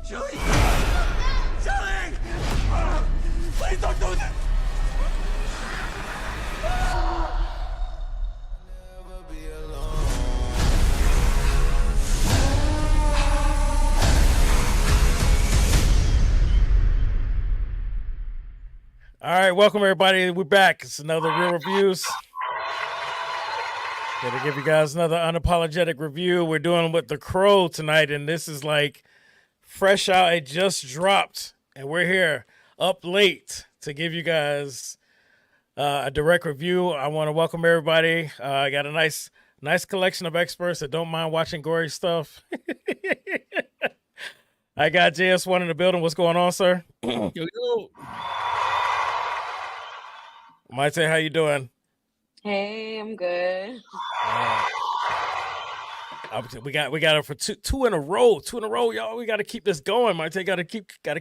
Shelly! Shelly! Please don't do this! All right, welcome everybody. We're back. It's another Real Reviews. Going to give you guys another unapologetic review. We're doing with The Crow tonight, and this is like fresh out. It just dropped, and we're here up late to give you guys a direct review. I want to welcome everybody. I got a nice collection of experts that don't mind watching gory stuff. I got JS1 in the building. What's going on, sir? Yo. Maite, how you doing? Hey, I'm good. We got it for two in a row, y'all. We got to keep this going. Maite got to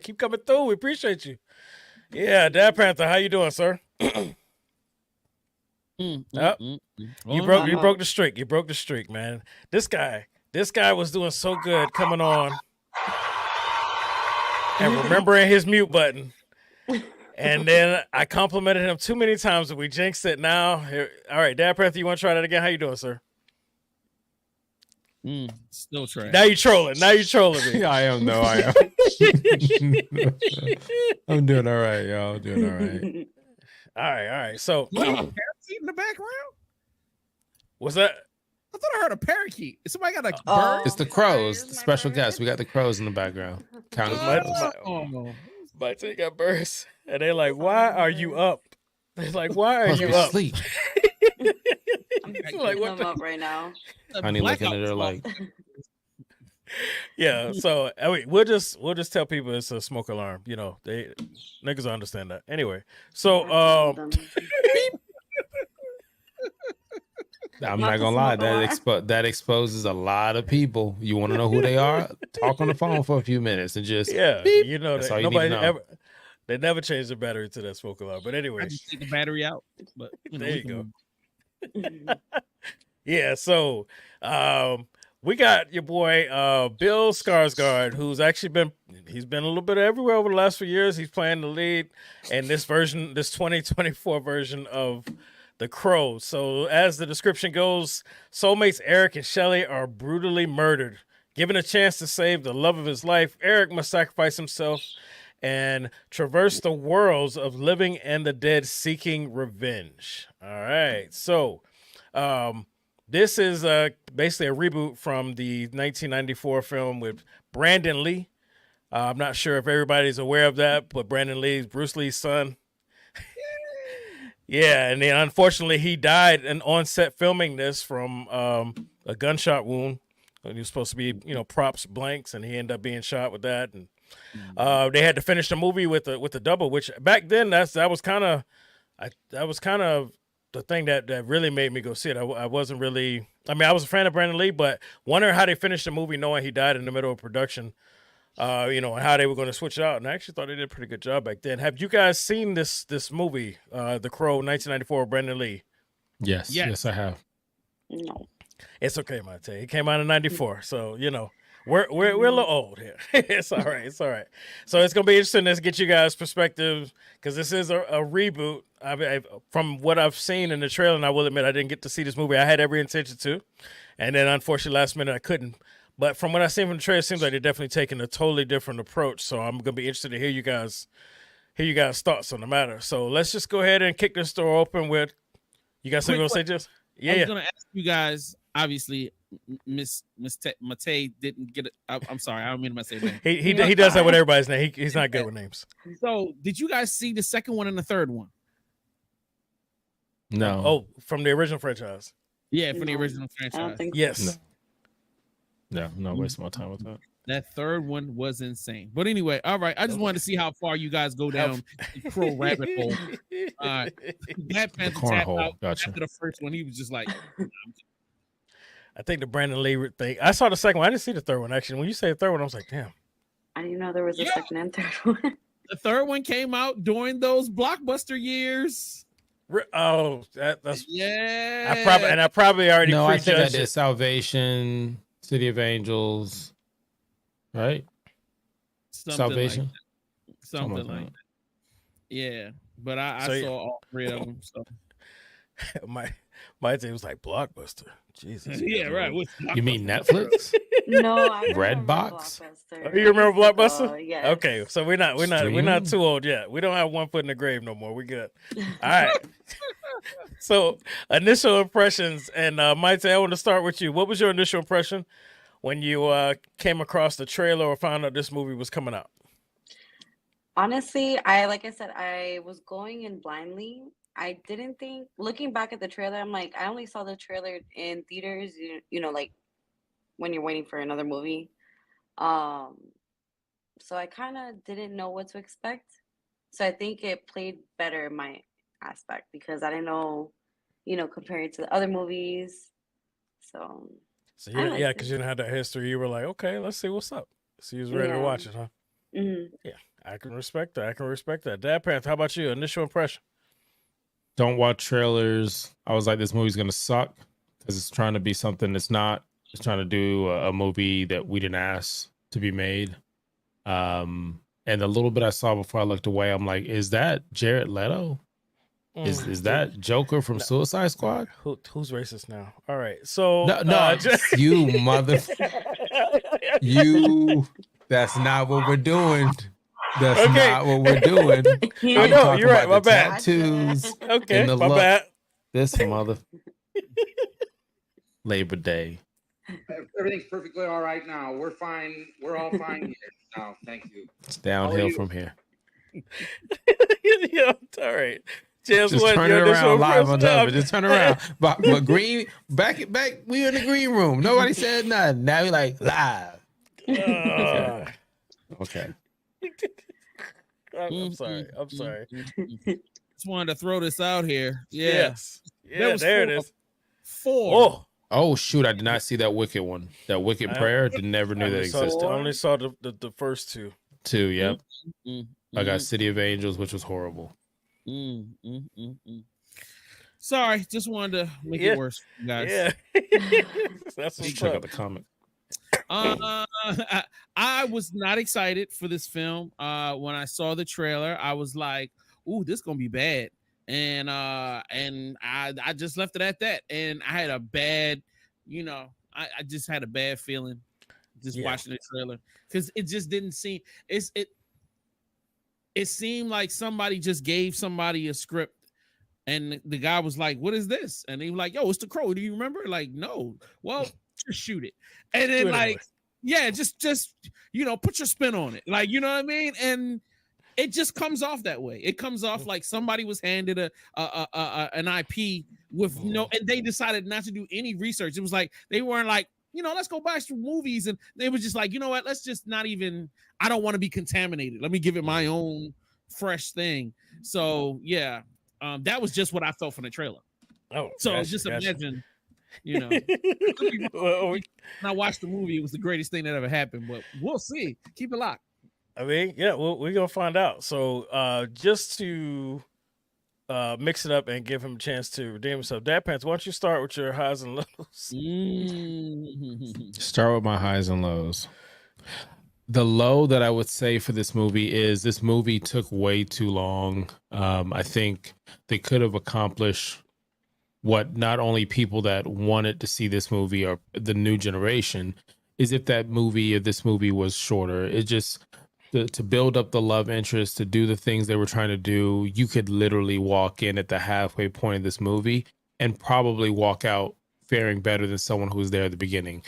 keep coming through. We appreciate you. Yeah, Dad Panther, how you doing, sir? You broke the streak. You broke the streak, man. This guy was doing so good coming on and remembering his mute button. And then I complimented him too many times and we jinxed it now. All right, Dad Panther, you want to try that again? How you doing, sir? Still trash. Now you trolling me. Yeah, I am. No, I am. I'm doing all right, y'all. I'm doing all right. All right. So, parakeet in the background? what's that? I thought I heard a parakeet. Somebody got a Oh. bird? It's the crows, the special guest. We got the crows in the background. Counting crows. But they got birds, and they're like, "Why are you up?" They're like, "Why are you up?" Sleep. I'm Like, what them the- up right now. Honey looking at her like, Yeah. So we'll just tell people it's a smoke alarm. You know, they niggas will understand that. Anyway, so I'm not gonna lie, that exposes a lot of people. You want to know who they are? Talk on the phone for a few minutes and just beep. you know That's that all you need nobody to know. ever. They never changed the battery to that smoke alarm. But anyway, I just take the battery out. But there you go. Yeah, so we got your boy Bill Skarsgård, who's actually he's been a little bit everywhere over the last few years. He's playing the lead in this 2024 version of The Crow. So as the description goes, soulmates Eric and Shelly are brutally murdered. Given a chance to save the love of his life, Eric must sacrifice himself and traverse the worlds of living and the dead seeking revenge. All right. So this is basically a reboot from the 1994 film with Brandon Lee. I'm not sure if everybody's aware of that, but Brandon Lee is Bruce Lee's son. Yeah, and then unfortunately he died on set filming this from a gunshot wound. He was supposed to be, props blanks, and he ended up being shot with that. And they had to finish the movie with a double, which back then that was kind of the thing that really made me go see it. I wasn't really. I mean, I was a fan of Brandon Lee, but wondering how they finished the movie, knowing he died in the middle of production. And how they were going to switch it out. And I actually thought they did a pretty good job back then. Have you guys seen this movie, The Crow, 1994, Brandon Lee? Yes, I have. No. It's okay, Mate. It came out in 94, so we're a little old here. It's all right. So it's gonna be interesting to get you guys' perspective because this is a reboot. From what I've seen in the trailer, and I will admit I didn't get to see this movie. I had every intention to, and then unfortunately last minute I couldn't. But from what I've seen from the trailer, it seems like they're definitely taking a totally different approach. So I'm gonna be interested to hear you guys' thoughts on the matter. So let's just go ahead and kick this door open with. You got something to say, Just? I was gonna ask you guys. Obviously, Miss Mate didn't get it. I'm sorry, I don't mean to say that. He does that with everybody's name. He's not good with names. So, did you guys see the second one and the third one? No. Oh, from the original franchise. Yeah, from the original I don't franchise. think Yes. No, waste my time with that. That third one was insane. But anyway, all right. I just wanted to see how far you guys go down the Crow rabbit hole. That Panther tapped out Gotcha. after the first one. He was just like, I think the Brandon Lee thing. I saw the second one. I didn't see the third one actually. When you say the third one, I was like, damn. I didn't know there was a second and third one. the third one came out during those blockbuster years. Oh, that's yeah. I probably already No, I think I prejudged did it. Salvation, City of Angels, right? Salvation. Something like that. Yeah, but I So, saw all 3 of them. So my team was like Blockbuster. Jesus. yeah, right. You mean Netflix? No, I remember Redbox? Blockbuster. Oh, you remember I used to Blockbuster? go, yes. Okay, so we're not Streaming? too old yet. We don't have one foot in the grave no more. We good. All right. So initial impressions, and Maite, I want to start with you. What was your initial impression when you came across the trailer or found out this movie was coming out? Honestly, like I said, I was going in blindly. I didn't think, looking back at the trailer, I'm like, I only saw the trailer in theaters, you know, like when you're waiting for another movie. So I kind of didn't know what to expect. So I think it played better in my aspect because I didn't know, you know, compared to the other movies. So you yeah, because you didn't have that history. You were like, okay, let's see what's up. So you was ready to watch it, huh? Mm-hmm. Yeah, I can respect that. Dad Panther, how about you? Initial impression? Don't watch trailers. I was like, this movie's gonna suck because it's trying to be something it's not. It's trying to do a movie that we didn't ask to be made. And the little bit I saw before I looked away, I'm like, is that Jared Leto? Is that Joker from Suicide Squad? Who's racist now? All right, so no, you mother, you. That's not what we're doing. That's not what we're doing. I know you're right. My bad. Tattoos. Okay, my bad. This mother. Labor Day. Everything's perfectly all right now. We're fine. We're all fine here now. Thank you. It's downhill from here. Yeah, all right. Just turn it around live on television. Just turn around. But green, back. We in the green room. Nobody said nothing. Now we like live. Okay. I'm sorry. Just wanted to throw this out here. Yeah. Yes. Yeah, there it is. 4. Oh shoot! I did not see that Wicked one. That Wicked Prayer. Never knew that existed. I only saw the first two. Yep. I got City of Angels, which was horrible. Sorry, just wanted to make it worse, guys. Yeah. That's what's check out the comic. I was not excited for this film. When I saw the trailer, I was like, "Ooh, this is gonna be bad." And I just left it at that. And I had a bad, I just had a bad feeling watching the trailer because it just didn't seem it seemed like somebody just gave somebody a script and the guy was like, "What is this?" And he was like, "Yo, it's The Crow. Do you remember?" Like, no. Well, just shoot it. And then just put your spin on it. Like, you know what I mean? And it just comes off that way. It comes off like somebody was handed an IP with and they decided not to do any research. It was like they weren't like, let's go buy some movies, and they were just like, you know what? Let's just not even. I don't want to be contaminated. Let me give it my own fresh thing. So yeah, that was just what I felt from the trailer. Oh, so imagine, when I watched the movie, it was the greatest thing that ever happened. But we'll see. Keep it locked. I mean, yeah, we're gonna find out. So, just to mix it up and give him a chance to redeem himself, Dad Pants, why don't you start with your highs and lows? Start with my highs and lows. The low that I would say for this movie is this movie took way too long. I think they could have accomplished what not only people that wanted to see this movie or the new generation is if that movie or this movie was shorter. It just to build up the love interest, to do the things they were trying to do. You could literally walk in at the halfway point of this movie and probably walk out faring better than someone who was there at the beginning.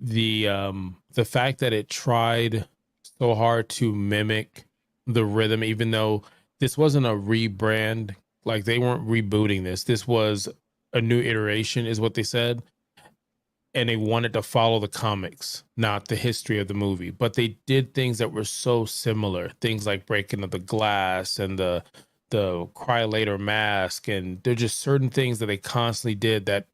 The fact that it tried so hard to mimic the rhythm, even though this wasn't a rebrand, like they weren't rebooting this. This was a new iteration is what they said. And they wanted to follow the comics, not the history of the movie. But they did things that were so similar. Things like breaking of the glass and the cry later mask. And there are just certain things that they constantly did that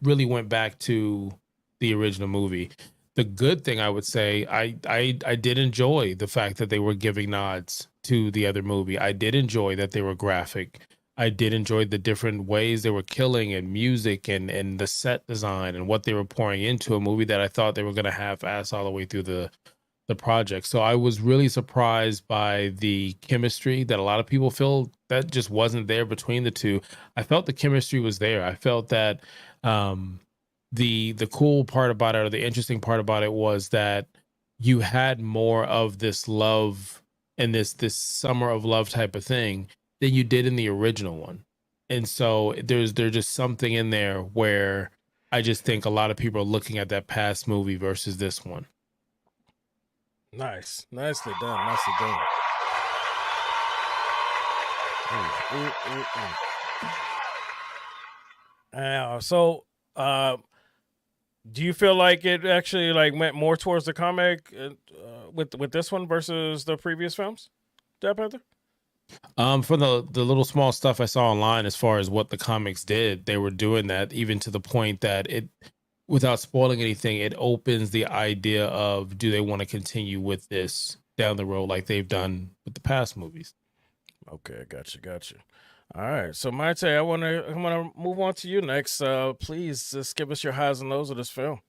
really went back to the original movie. The good thing I would say, I did enjoy the fact that they were giving nods to the other movie. I did enjoy that they were graphic. I did enjoy the different ways they were killing and music and the set design and what they were pouring into a movie that I thought they were going to half-ass all the way through project. So I was really surprised by the chemistry that a lot of people feel that just wasn't there between the two. I felt the chemistry was there. I felt that the cool part about it, or the interesting part about it, was that you had more of this love and this summer of love type of thing than you did in the original one. And so there's just something in there where I just think a lot of people are looking at that past movie versus this one. Nice. Nicely done. Nicely done. Ooh, ooh, ooh, ooh. So do you feel like it actually like went more towards the comic with this one versus the previous films? Black Panther? From the little small stuff I saw online as far as what the comics did, they were doing that even to the point that it, without spoiling anything, it opens the idea of, do they want to continue with this down the road like they've done with the past movies? Okay, gotcha. All right, so Maite, I'm gonna move on to you next. Please just give us your highs and lows of this film.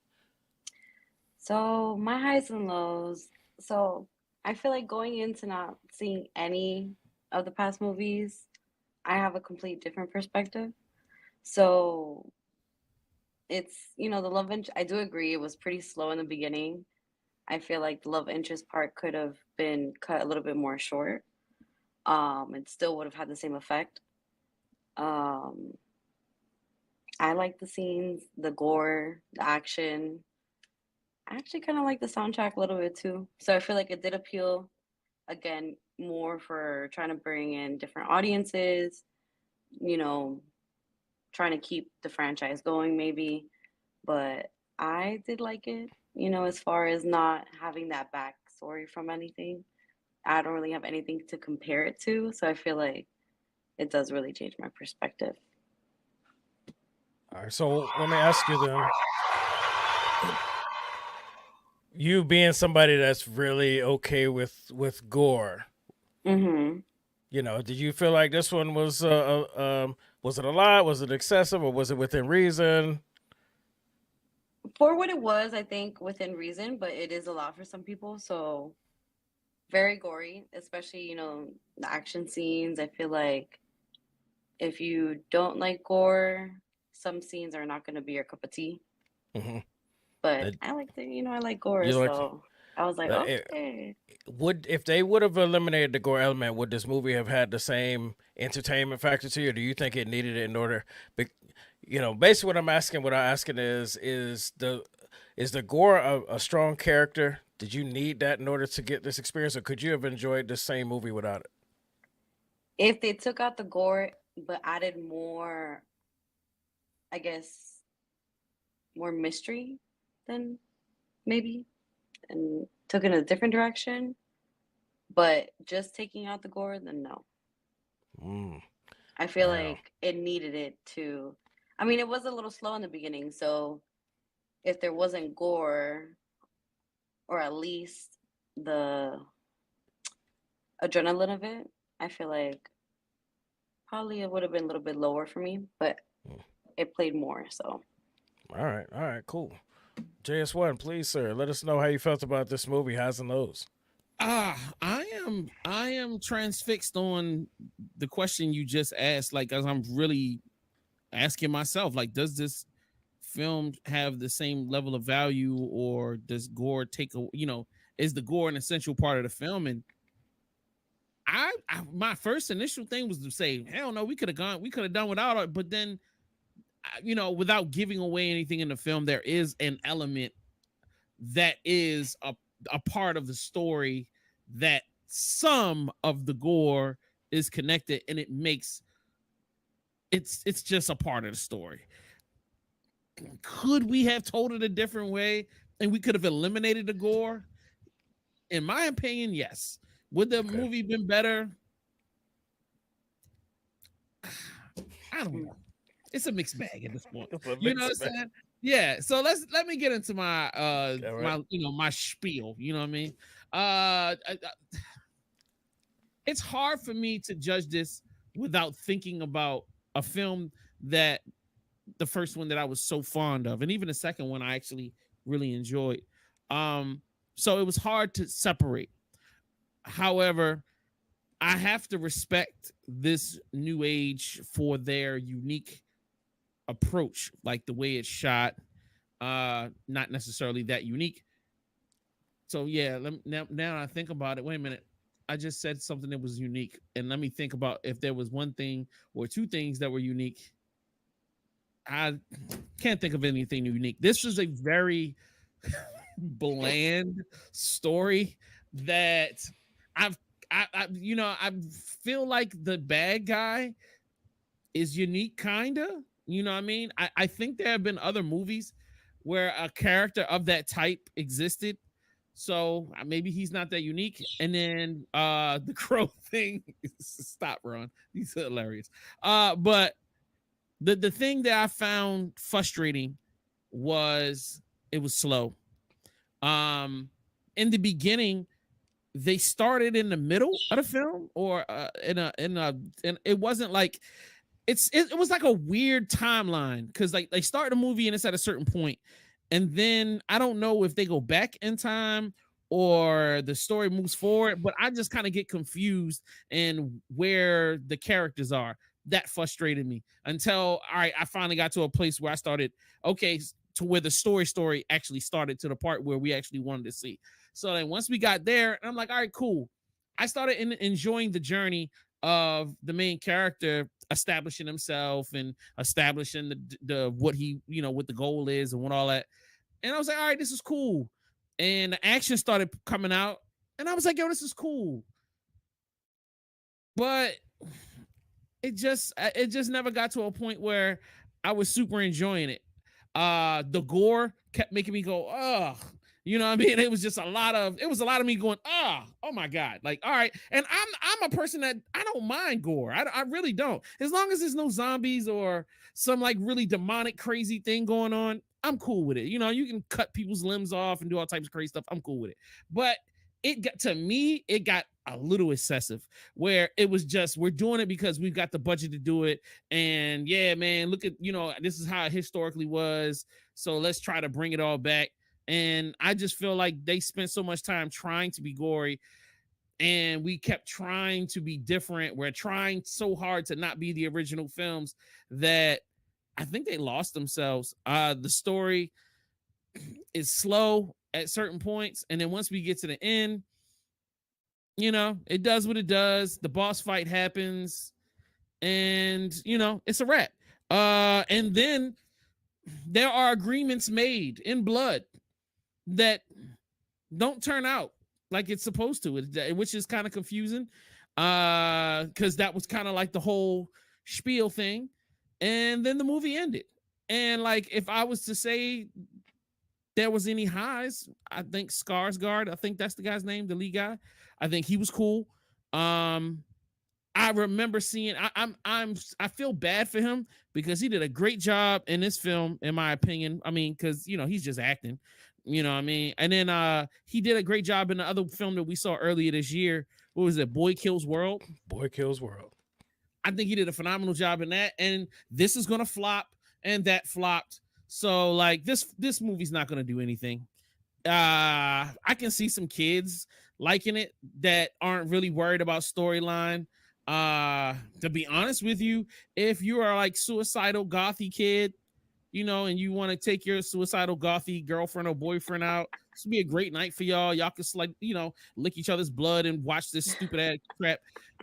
So my highs and lows. So I feel like going into not seeing any of the past movies, I have a complete different perspective. So it's, the love interest. I do agree it was pretty slow in the beginning. I feel like the love interest part could have been cut a little bit more short. It still would have had the same effect. I like the scenes, the gore, the action. I actually kind of like the soundtrack a little bit too. So I feel like it did appeal again more for trying to bring in different audiences, you know, trying to keep the franchise going maybe. But I did like it, as far as not having that backstory from anything. I don't really have anything to compare it to. So I feel like it does really change my perspective. All right, so let me ask you then. You being somebody that's really okay with gore, Mm-hmm. did you feel like this one was it a lot? Was it excessive, or was it within reason? For what it was, I think within reason, but it is a lot for some people. So very gory, especially, the action scenes. I feel like if you don't like gore, some scenes are not going to be your cup of tea. Mm-hmm. But I like I like gore, You like so I was like, okay. if they would have eliminated the gore element, would this movie have had the same entertainment factor to you? Or do you think it needed it in order? Basically, what I'm asking is the gore a strong character? Did you need that in order to get this experience, or could you have enjoyed the same movie without it? If they took out the gore but added more, I guess, more mystery, then maybe, and took it in a different direction. But just taking out the gore, then no. I feel like it needed it to. I mean, it was a little slow in the beginning, so if there wasn't gore, or at least the adrenaline of it, I feel like probably it would have been a little bit lower for me, but it played more. So, all right, cool. JS1, please, sir, let us know how you felt about this movie, highs and lows. I am transfixed on the question you just asked. Like, as I'm really asking myself, like, does this film have the same level of value, or does gore take a, is the gore an essential part of the film? And I my first initial thing was to say, hell no, we could have done without it. But then, without giving away anything in the film, there is an element that is a part of the story that some of the gore is connected, and it makes it's just a part of the story. Could we have told it a different way and we could have eliminated the gore? In my opinion, yes. Would the movie been better? I don't know. It's a mixed bag at this point. You know what I'm saying? Yeah. So let me get into my my spiel. You know what I mean? It's hard for me to judge this without thinking about a film that the first one that I was so fond of, and even the second one I actually really enjoyed. So it was hard to separate. However, I have to respect this new age for their unique approach, like the way it's shot. Not necessarily that unique. So yeah, now I think about it. Wait a minute. I just said something that was unique, and let me think about if there was one thing or two things that were unique. I can't think of anything unique. This is a very bland story that I feel like the bad guy is unique, kinda. You know what I mean? I think there have been other movies where a character of that type existed. So maybe he's not that unique. And then the crow thing, stop, Ron. He's hilarious. But the thing that I found frustrating was it was slow. In the beginning, they started in the middle of the film, or and it wasn't like it was like a weird timeline, because like they start the movie and it's at a certain point, and then I don't know if they go back in time or the story moves forward, but I just kind of get confused in where the characters are. That frustrated me until, all right, I finally got to a place where I started, okay, to where the story actually started, to the part where we actually wanted to see. So then once we got there, I'm like, all right, cool. I started enjoying the journey of the main character establishing himself and establishing the what he, what the goal is and what all that. And I was like, all right, this is cool. And the action started coming out, and I was like, yo, this is cool. But it just never got to a point where I was super enjoying it. The gore kept making me go, oh, you know what I mean? It was just a lot of me going, oh my God. Like, all right. And I'm a person that I don't mind gore. I really don't. As long as there's no zombies or some like really demonic crazy thing going on, I'm cool with it. You can cut people's limbs off and do all types of crazy stuff. I'm cool with it. But it got a little excessive, where it was just, we're doing it because we've got the budget to do it. And yeah, man, look at, this is how it historically was. So let's try to bring it all back. And I just feel like they spent so much time trying to be gory, and we kept trying to be different. We're trying so hard to not be the original films that I think they lost themselves. The story is slow at certain points, and then once we get to the end, it does what it does. The boss fight happens, and it's a wrap. And then there are agreements made in blood that don't turn out like it's supposed to, which is kind of confusing, because that was kind of like the whole spiel thing. And then the movie ended. And like, if I was to say there was any highs, I think Skarsgård, I think that's the guy's name, the lead guy, I think he was cool. I remember seeing, I feel bad for him because he did a great job in this film, in my opinion. I mean, because he's just acting, what I mean. And then he did a great job in the other film that we saw earlier this year. What was it? Boy Kills World. Boy Kills World. I think he did a phenomenal job in that. And this is gonna flop, and that flopped. So like this movie's not gonna do anything. I can see some kids liking it that aren't really worried about storyline. To be honest with you, if you are like suicidal gothy kid, and you want to take your suicidal gothy girlfriend or boyfriend out, this would be a great night for y'all. Y'all can lick each other's blood and watch this stupid ass crap,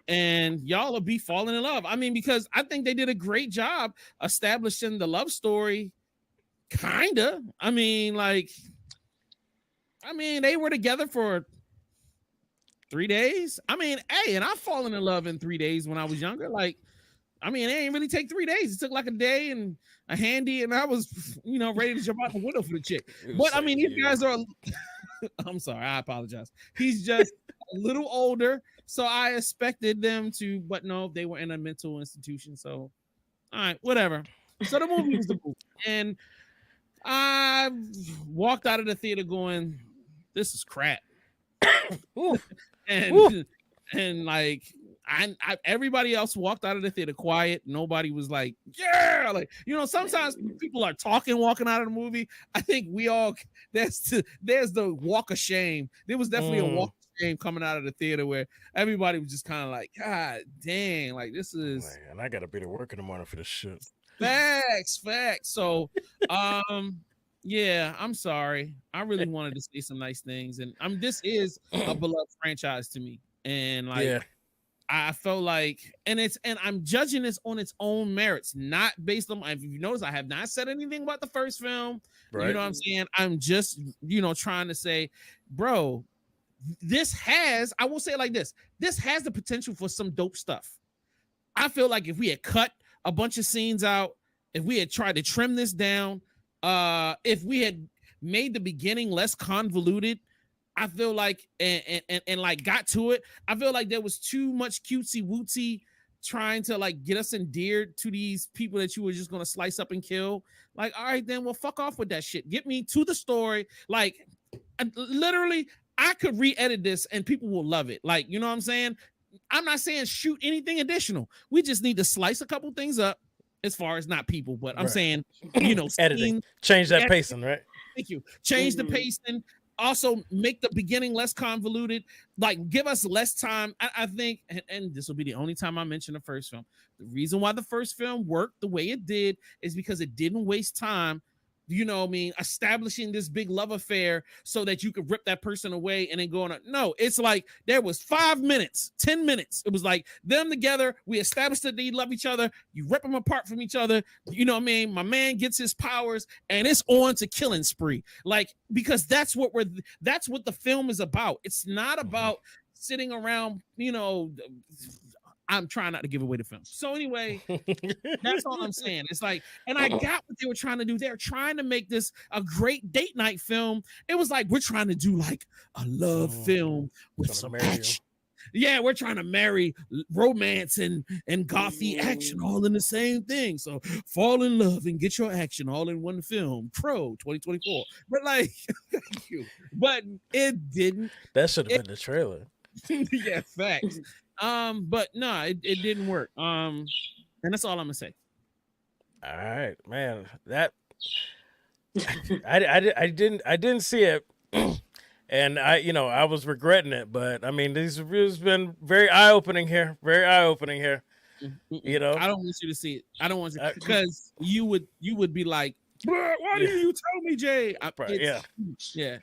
and y'all will be falling in love. I mean, because I think they did a great job establishing the love story. Kinda. I mean, they were together for 3 days. I mean, hey, and I've fallen in love in 3 days when I was younger. Like, I mean, it ain't really take 3 days. It took like a day and a handy, and I was, ready to jump out the window for the chick. But I mean, these guys are, I'm sorry, I apologize. He's just a little older, so I expected them to, but no, they were in a mental institution. So, all right, whatever. So the movie was the movie. And I walked out of the theater going, this is crap. Ooh. And like, everybody else walked out of the theater quiet. Nobody was like, yeah, like, you know, sometimes people are talking walking out of the movie. I think we all there's the walk of shame. There was definitely a walk of shame coming out of the theater where everybody was just kind of like, God dang, like this is Man, I gotta be to work in the morning for this shit. facts. So yeah, I'm sorry. I really wanted to say some nice things, and this is a beloved franchise to me. And like Yeah. I felt like, and I'm judging this on its own merits, not based on. If you notice, I have not said anything about the first film. Right. You know what I'm saying? I'm just, you know, trying to say, bro, I will say it like this. This has the potential for some dope stuff. I feel like if we had cut a bunch of scenes out, if we had tried to trim this down, if we had made the beginning less convoluted, I feel like and like got to it. I feel like there was too much cutesy wootsy trying to like get us endeared to these people that you were just gonna slice up and kill. Like, all right, then well, fuck off with that shit. Get me to the story. Like, literally, I could re-edit this and people will love it. Like, you know what I'm saying? I'm not saying shoot anything additional. We just need to slice a couple things up as far as not people, but I'm saying, you know, editing, change that pacing, right? Thank you. Change the pacing. Also, make the beginning less convoluted. Like, give us less time. I think, and this will be the only time I mention the first film. The reason why the first film worked the way it did is because it didn't waste time, you know what I mean, establishing this big love affair so that you could rip that person away and then go on. No, it's like there was 5 minutes, 10 minutes. It was like them together. We established that they love each other. You rip them apart from each other. You know what I mean? My man gets his powers and it's on to killing spree. Like, because that's what the film is about. It's not about sitting around, you know, I'm trying not to give away the film. So anyway, that's all I'm saying. It's like, and I got what they were trying to do. They're trying to make this a great date night film. It was like, we're trying to do like a love film with some action. Yeah, we're trying to marry romance and gothy action all in the same thing. So fall in love and get your action all in one film. Crow 2024. But like, thank you. But it didn't. That should have been the trailer. Yeah, facts. But no, it didn't work. And that's all I'm gonna say. All right, man. That I didn't see it, and I was regretting it. But I mean, these reviews been very eye opening here. Very eye opening here. You know, I don't want you to see it. I don't want you because you would be like, why didn't you tell me, Jay? Yeah.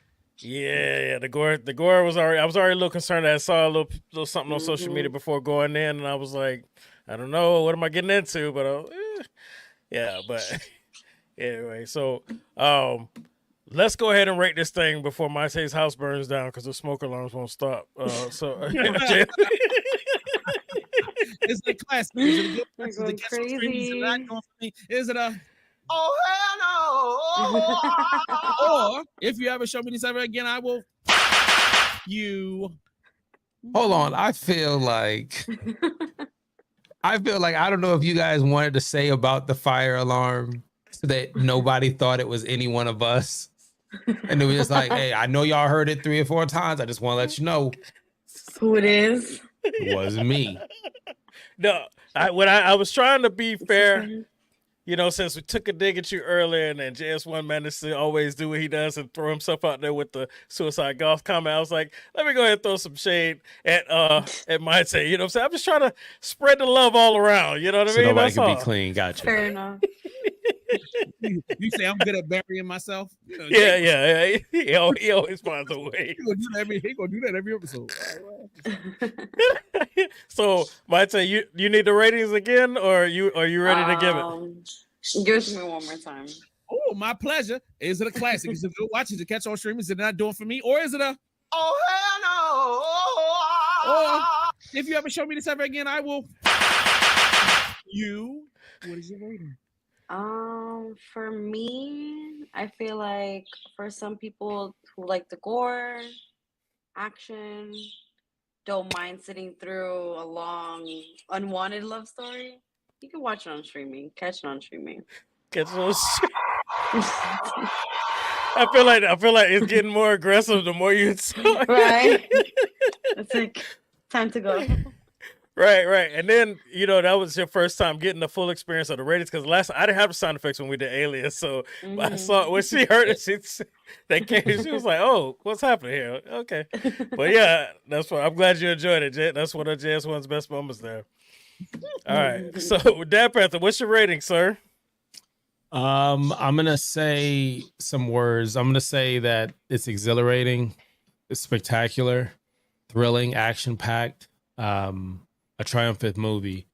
The gore was already. I was already a little concerned. I saw a little something on social media before going in, and I was like, I don't know, what am I getting into? But but anyway, so let's go ahead and rate this thing before Monte's house burns down because the smoke alarms won't stop. It's a classic. Is it a good classic? Is it crazy? Is it not going for me? Is it a oh hell no? Or if you ever show me this ever again, I will you. Hold on. I feel like I don't know if you guys wanted to say about the fire alarm so that nobody thought it was any one of us. And it was just like, hey, I know y'all heard it 3 or 4 times. I just want to let you know who it is. It wasn't me. No, I was trying to be fair. You know, since we took a dig at you earlier and then JS1 managed to always do what he does and throw himself out there with the suicide golf comment, I was like, let me go ahead and throw some shade at Monte. You know what I'm saying? I'm just trying to spread the love all around. You know what I mean? Nobody That's can all. Be clean. Gotcha. Fair enough. You say I'm good at burying myself? You know, yeah. He always finds a way. He gonna do that every episode. So, Monte, you need the ratings again, or are you ready to give it? Give it to me one more time. Oh, my pleasure. Is it a classic? Is it good watching to catch on stream? Is it not doing for me, or is it a oh hell no? Or if you ever show me this ever again, I will. You. What is your rating? For me, I feel like for some people who like the gore, action, don't mind sitting through a long, unwanted love story, you can watch it on streaming. Catch it on streaming. I feel like it's getting more aggressive the more you talk. Right? It's like time to go. Right. And then, that was your first time getting the full experience of the ratings because I didn't have the sound effects when we did Alias. So I saw when she heard it, she was like, oh, what's happening here? Okay. But yeah, that's what I'm glad you enjoyed it, Jet. That's one of JS1's best moments there. All right. So, Dad Panther, what's your rating, sir? I'm gonna say some words. I'm gonna say that it's exhilarating, it's spectacular, thrilling, action-packed, a triumphant movie.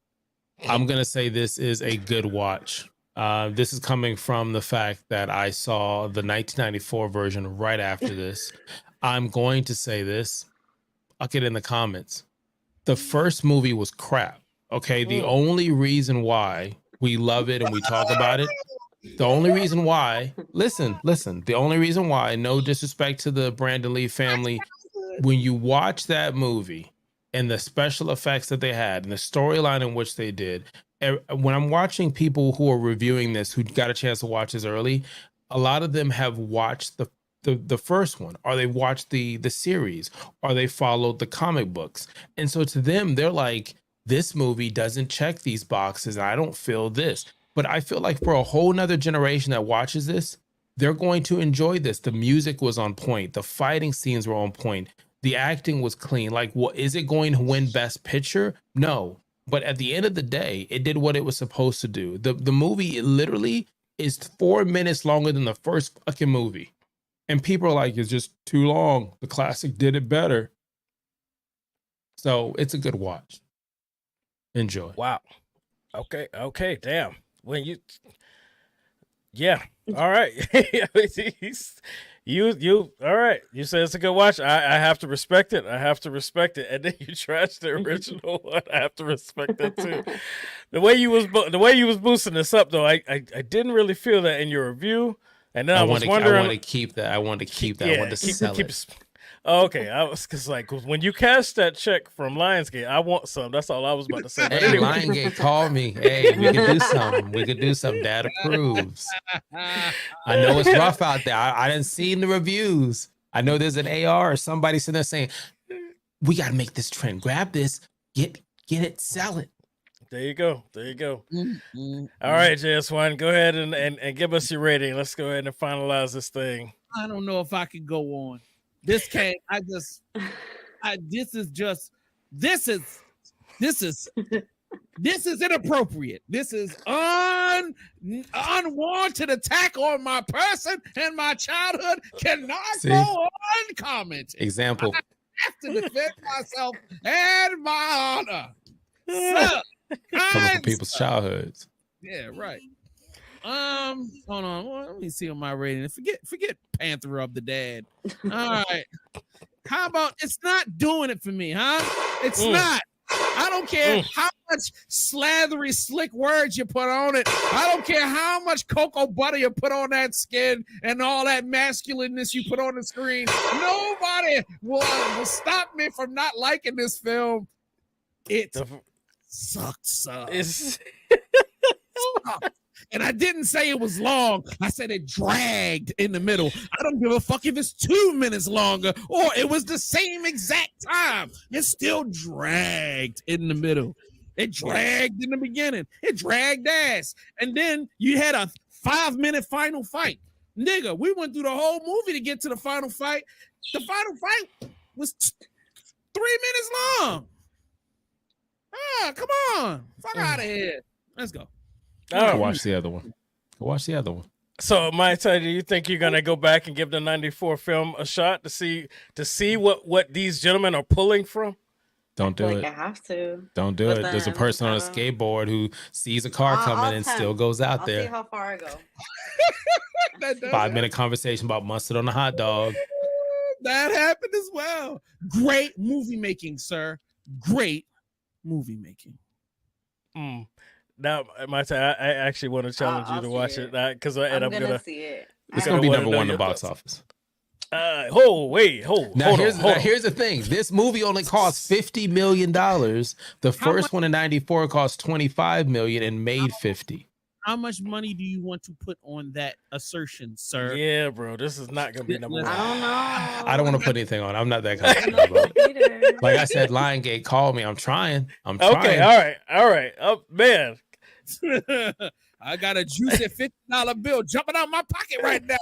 I'm gonna say this is a good watch. This is coming from the fact that I saw the 1994 version right after this. I'm going to say this. I'll get in the comments. The first movie was crap. Okay, the only reason why we love it and we talk about it, the only reason why, listen, the only reason why, no disrespect to the Brandon Lee family, when you watch that movie and the special effects that they had and the storyline in which they did, when I'm watching people who are reviewing this, who got a chance to watch this early, a lot of them have watched the first one, or they watched the series, or they followed the comic books. And so to them, they're like, this movie doesn't check these boxes, and I don't feel this. But I feel like for a whole nother generation that watches this, they're going to enjoy this. The music was on point. The fighting scenes were on point. The acting was clean. Like, what is it going to win Best Picture? No. But at the end of the day, it did what it was supposed to do. The movie literally is 4 minutes longer than the first fucking movie. And people are like, it's just too long. The classic did it better. So it's a good watch. Enjoy. Wow. Okay. Damn. Yeah. All right. You all right. You said it's a good watch. I have to respect it. And then you trashed the original one. I have to respect that too. The way you was boosting this up though, I didn't really feel that in your review. And then I was wondering. I want to keep that. I want to sell it. Okay, I was because like when you cash that check from Lionsgate, I want some. That's all I was about to say. Hey, anyway. Lionsgate, call me. Hey, we can do something. Dad approves. I know it's rough out there. I didn't see the reviews. I know there's an AR or somebody sitting there saying, "We got to make this trend. Grab this, get it, sell it." There you go. All right, JS1, go ahead and give us your rating. Let's go ahead and finalize this thing. I don't know if I could go on. This is inappropriate. This is unwanted attack on my person and my childhood cannot go uncommented. Example. I have to defend myself and my honor. So, coming from people's childhoods. Yeah, right. Hold on. Let me see on my rating. Forget Panther of the Dad. All right. How about it's not doing it for me, huh? It's not. I don't care how much slathery, slick words you put on it. I don't care how much cocoa butter you put on that skin and all that masculineness you put on the screen. Nobody will stop me from not liking this film. It sucks. And I didn't say it was long. I said it dragged in the middle. I don't give a fuck if it's 2 minutes longer or it was the same exact time. It still dragged in the middle. It dragged in the beginning. It dragged ass. And then you had a 5-minute final fight. Nigga, we went through the whole movie to get to the final fight. The final fight was 3 minutes long. Come on. Fuck out of here. Let's go. Go watch the other one. So, Maita, do you think you're gonna go back and give the '94 film a shot to see what these gentlemen are pulling from? Don't do it. I have to. Don't do it. There's a person on a skateboard who sees a car coming and still goes out there. See how far I go. 5-minute conversation about mustard on a hot dog. That happened as well. Great movie making, sir. Great movie making. Now, Maita, I actually want to challenge you to watch it because I'm gonna see it. It's gonna be number one in the box office. Here's the thing. This movie only cost $50 million. The first one in '94 cost $25 million and made $50. How much money do you want to put on that assertion, sir? Yeah, bro, this is not gonna be number one. I don't know. I don't want to put anything on. I'm not that kind of guy, bro. Like I said, Lionsgate called me. I'm trying. Okay, all right. Oh man, I got a juicy $50 bill jumping out my pocket right now.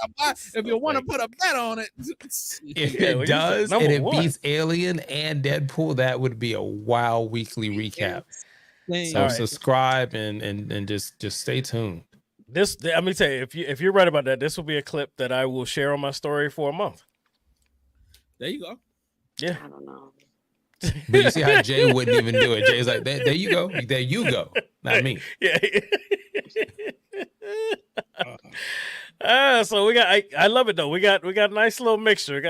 If you want to put a bet on it, If Yeah, well, it you said does number and it one. beats Alien and Deadpool, that would be a wow weekly recap. So All right. subscribe and just stay tuned. this. Let me tell you, if you're right about that, this will be a clip that I will share on my story for a month. there you go. Yeah. I don't know. But you see how Jay wouldn't even do it. Jay's like, there you go. There you go. Not me. Yeah. So we got. I love it though. We got a nice little mixture.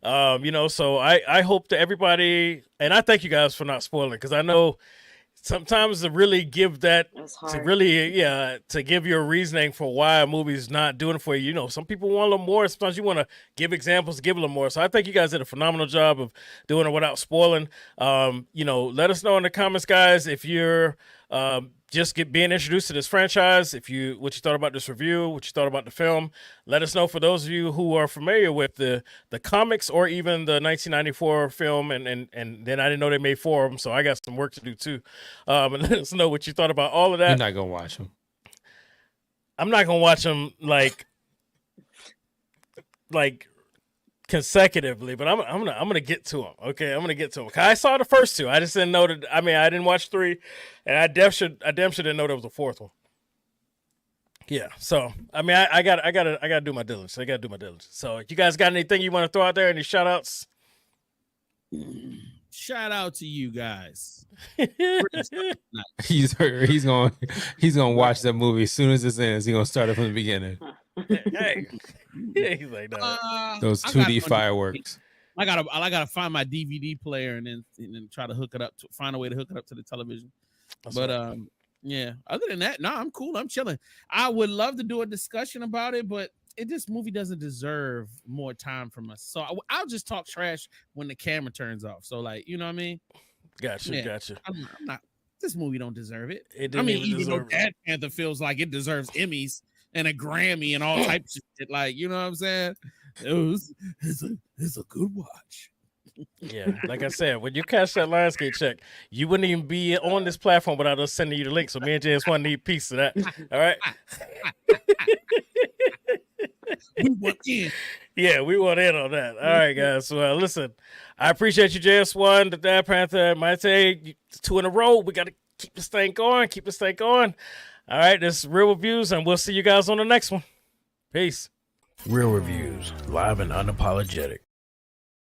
So I hope to everybody, and I thank you guys for not spoiling, because I know sometimes to really give that, It's to hard. really, to give you a reasoning for why a movie's not doing it for you. You know, some people want a little more. Sometimes you want to give examples, give a little more. So I think you guys did a phenomenal job of doing it without spoiling. Let us know in the comments, guys, if you're just being introduced to this franchise, what you thought about this review, what you thought about the film. Let us know, for those of you who are familiar with the comics or even the 1994 film, and then I didn't know they made 4 of them, so I got some work to do too. And let us know what you thought about all of that. You're not gonna watch them. I'm not gonna watch them like consecutively, but I'm gonna get to them. Okay, I'm gonna get to them. I saw the first 2. I just didn't know that. I mean, I didn't watch 3, and I damn sure didn't know there was a 4th one. Yeah, so I mean, I gotta do my diligence. I gotta do my diligence. So, you guys got anything you want to throw out there? Any shout outs? Shout out to you guys. He's gonna watch that movie as soon as it ends. He's gonna start it from the beginning. Hey, he's like, no. Those I 2D got- fireworks. I gotta find my DVD player and then try to hook it up find a way to hook it up to the television. Yeah. Other than that, no, I'm cool. I'm chilling. I would love to do a discussion about it, but this movie doesn't deserve more time from us. So I'll just talk trash when the camera turns off. So, like, you know what I mean? Gotcha. I'm not. This movie don't deserve it. It I didn't mean, even even though deserve it. Bad Panther feels like it deserves Emmys and a Grammy and all types of shit, like, you know what I'm saying? It's a good watch. Yeah, like I said, when you catch that Lionsgate check, you wouldn't even be on this platform without us sending you the link. So me and JS1 need a piece of that. All right. We want in. Yeah, we want in on that. All right, guys. Well, listen, I appreciate you, JS1, the Dad Panther, Maite, 2 in a row. We got to keep this thing going. All right, this is Real Reviews, and we'll see you guys on the next one. Peace. Real Reviews, live and unapologetic.